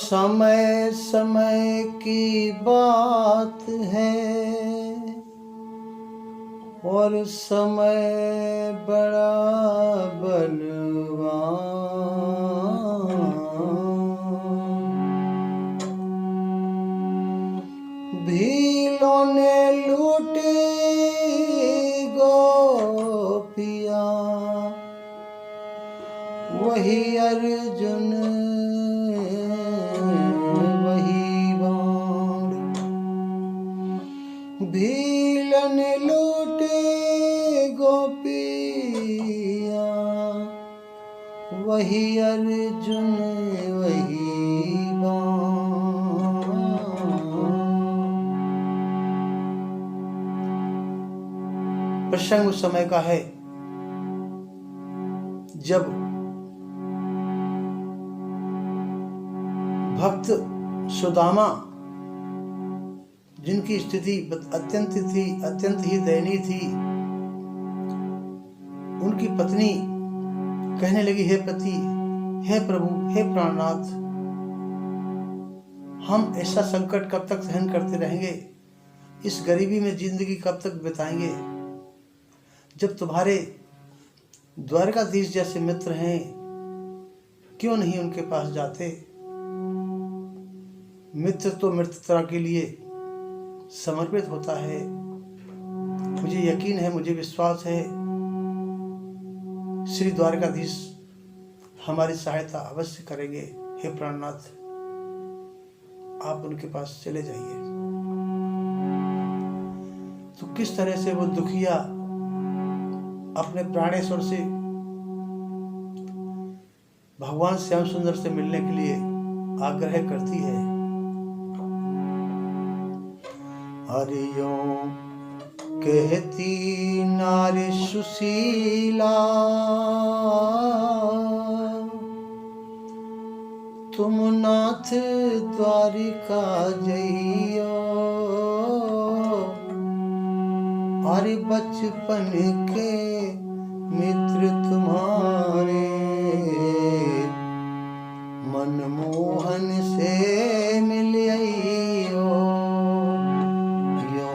समय समय की बात है और समय बड़ा बलवान। भीलों ने लूटी गोपियाँ, वही अर्जुन वही बाण। भीलन लूटे गोपियाँ, वही अर्जुन वही बाण। प्रसंग उस समय का है जब भक्त सुदामा, जिनकी स्थिति अत्यंत ही दयनीय थी, उनकी पत्नी कहने लगी, हे पति, हे प्रभु, हे प्राणनाथ, हम ऐसा संकट कब तक सहन करते रहेंगे? इस गरीबी में जिंदगी कब तक बिताएंगे? जब तुम्हारे द्वारकाधीश जैसे मित्र हैं, क्यों नहीं उनके पास जाते? मित्र तो मित्रता के लिए समर्पित होता है। मुझे यकीन है, मुझे विश्वास है, श्री द्वारकाधीश हमारी सहायता अवश्य करेंगे। हे प्राणनाथ, आप उनके पास चले जाइए। तो किस तरह से वो दुखिया अपने प्राणेश्वर से, भगवान श्याम सुंदर से मिलने के लिए आग्रह करती है। हरिओं कहती नारी सुशीला, तुम नाथ द्वारिका जइयो। अरे बचपन के मित्र तुम्हारे, मनमोहन से मिलियो। यो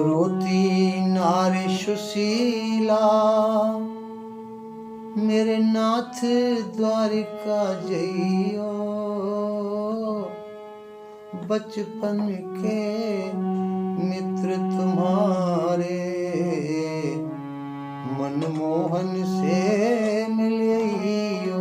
रोती नारी सुशीला, मेरे नाथ द्वारिका जइयो। बचपन के मित्र तुम्हारे, मनमोहन से मिलियो।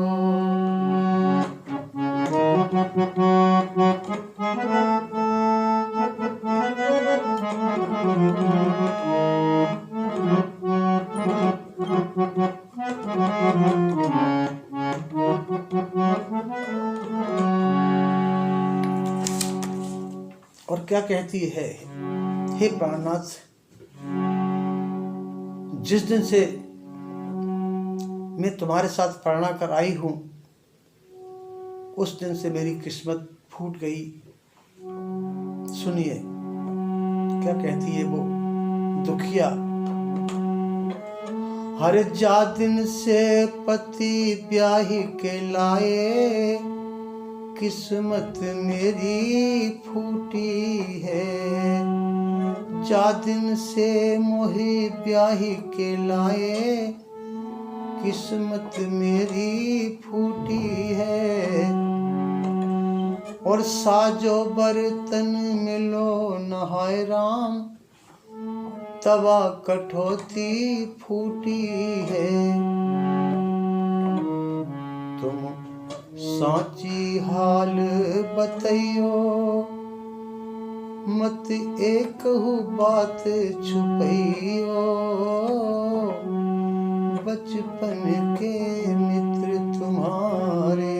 और क्या कहती है, हे प्राणनाथ, जिस दिन से मैं तुम्हारे साथ प्रणा कर आई हूं, उस दिन से मेरी किस्मत फूट गई। सुनिए क्या कहती है वो दुखिया। हर जा दिन से पति ब्याही के लाए, किस्मत मेरी फूटी है। जा दिन से मोही ब्याही के लाए, किस्मत मेरी फूटी है। और साजो बर्तन मिलो नहाय राम, तवा कठौती फूटी है। तुम साची हाल बतइयो, मत एक बात छुपइयो। बचपन के मित्र तुम्हारे,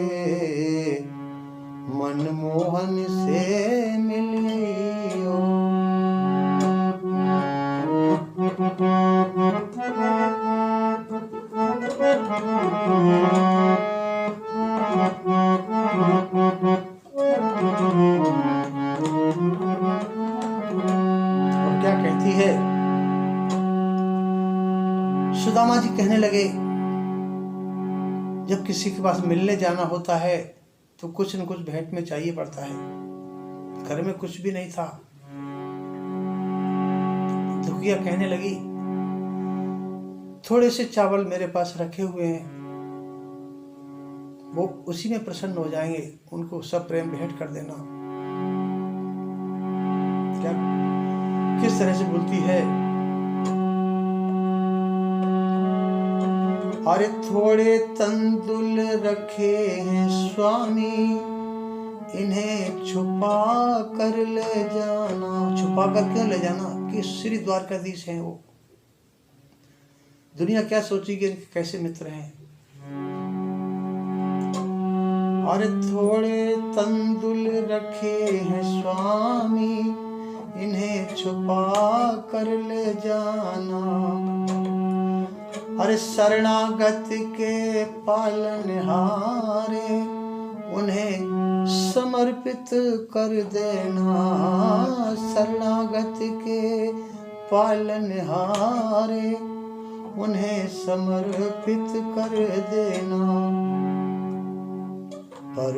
मनमोहन से मिलियो। और क्या कहती है, सुदामा जी कहने लगे, जब किसी के पास मिलने जाना होता है तो कुछ न कुछ भेंट में चाहिए पड़ता है। घर में कुछ भी नहीं था। दुखिया कहने लगी, थोड़े से चावल मेरे पास रखे हुए हैं, वो उसी में प्रसन्न हो जाएंगे, उनको सब प्रेम भेंट कर देना। क्या किस तरह से बोलती है, अरे थोड़े तंदुल रखे हैं स्वामी, इन्हें छुपा कर ले जाना। छुपा कर क्यों ले जाना? कि श्री द्वारकाधीश हैं वो। दुनिया क्या सोचेगी इनके कैसे मित्र हैं। अरे थोड़े तंदुल रखे हैं स्वामी, इन्हें छुपा कर ले जाना। अरे शरणागत के पालनहारे, उन्हें समर्पित कर देना। शरणागत के पालनहारे, उन्हें समर्पित कर देना। पर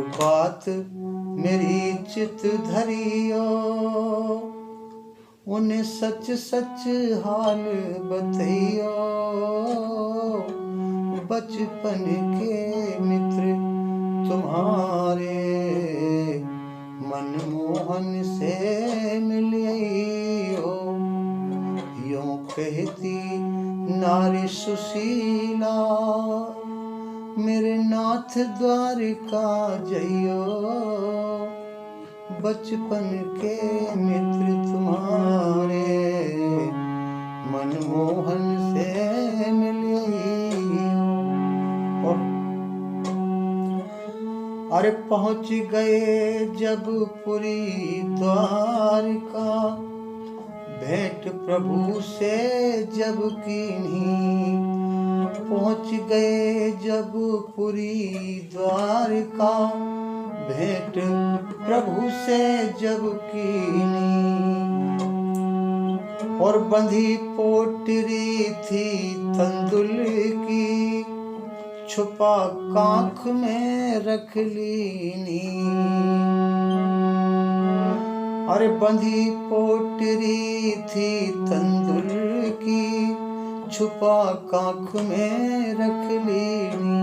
बात मेरी चित धरियो, उन्हें सच सच हाल बतइयो। बचपन के मित्र तुम्हारे, मनमोहन से मिलियो। यूं कहती नारी सुशीला, मेरे नाथ द्वारिका जइयो। बचपन के मित्र तुम्हारे, मनमोहन से मिलियो। अरे पहुँच गए जब पुरी द्वारिका, भेंट प्रभु से जब कीनी। पहुँच गए जब पुरी द्वारिका, भेंट प्रभु से जब कीनी। और बंधी पोटरी थी तंदुल की, छुपा कांख में रख लीनी। अरे बंधी पोटरी थी तंदुल की, छुपा कांख में रख लीनी।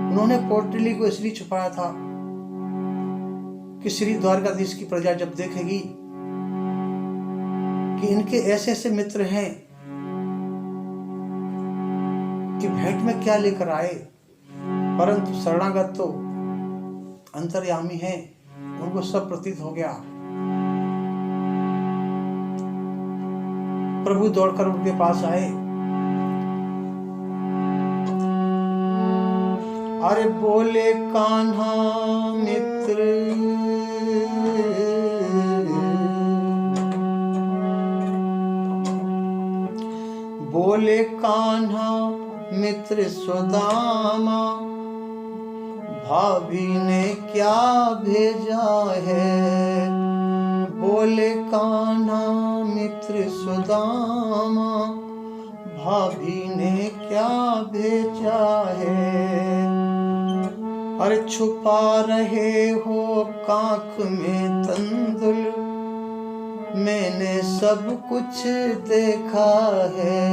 उन्होंने पोटली को इसलिए छुपाया था कि श्री द्वारकाधीश की प्रजा जब देखेगी कि इनके ऐसे ऐसे मित्र हैं कि भेंट में क्या लेकर आए, परंतु शरणागत तो अंतर्यामी हैं, उनको सब प्रतीत हो गया। प्रभु दौड़कर उनके पास आए। अरे बोले कान्हा मित्र, बोले कान्हा मित्र सुदामा, भाभी ने क्या भेजा है। बोले कान्हा मित्र सुदामा, भाभी ने क्या भेजा है। अरे छुपा रहे हो कांख में तंदुल, मैंने सब कुछ देखा है।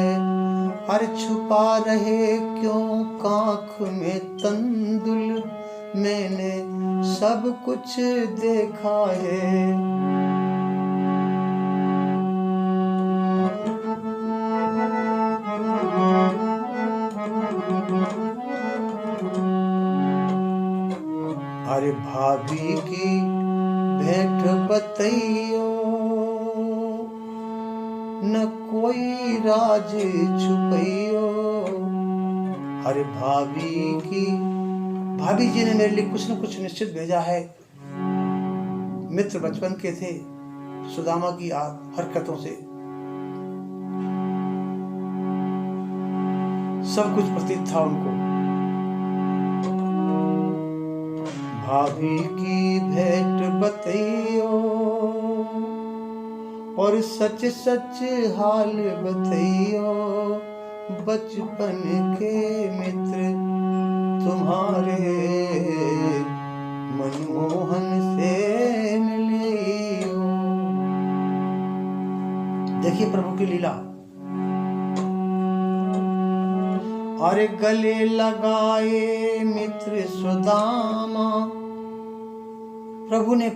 अरे छुपा रहे क्यों कांख में तंदुल, मैंने सब कुछ देखा है। अरे भाभी की भेंट बतइयो, न कोई राज छुपइयो। अरे भाभी जी ने मेरे लिए कुछ न कुछ निश्चित भेजा है। मित्र बचपन के थे, सुदामा की हरकतों से सब कुछ प्रतीत था उनको। भाभी की भेंट बतइयो, और सच सच हाल बतइयो। बचपन के मित्र तुम्हारे मनमोहन से मिलियो। देखिए प्रभु की लीला। और गले लगाए मित्र सुदामा, प्रभु ने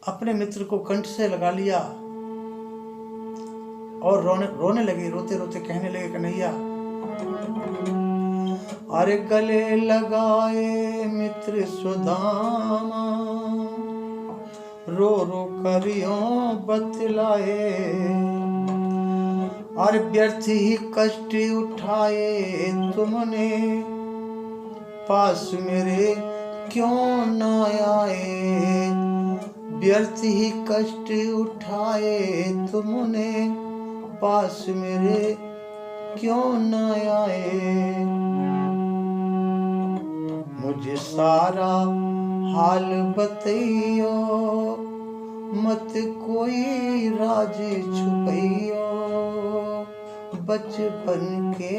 अपने मित्र को कंठ से लगा लिया और रोने लगे, रोते रोते कहने लगे, कन्हैया। और गले लगाए मित्र सुदामा, रो रो करियो बतलाए। और व्यर्थ ही कष्ट उठाए तुमने, पास मेरे क्यों न आए। व्यर्थ ही कष्ट उठाए तुमने, पास मेरे क्यों न आए। मुझे सारा हाल बतइयो, मत कोई राज छुपइयो। बचपन के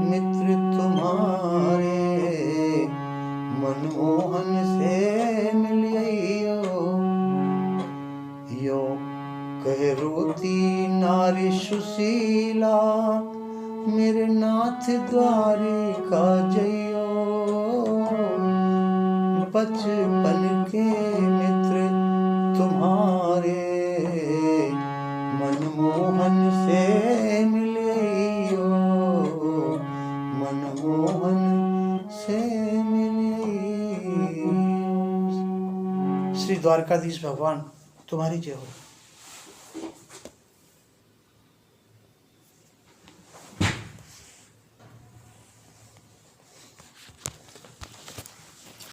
मित्र तुम्हारे, मनमोहन से मिलियो। यो कह रोती नारी सुशीला, मेरे नाथ द्वारिका जइयो। बचपन के मित्र तुम्हारे, मनमोहन से मिलियो। मनमोहन से मिलियो। श्री द्वारकाधीश भगवान तुम्हारी जय हो।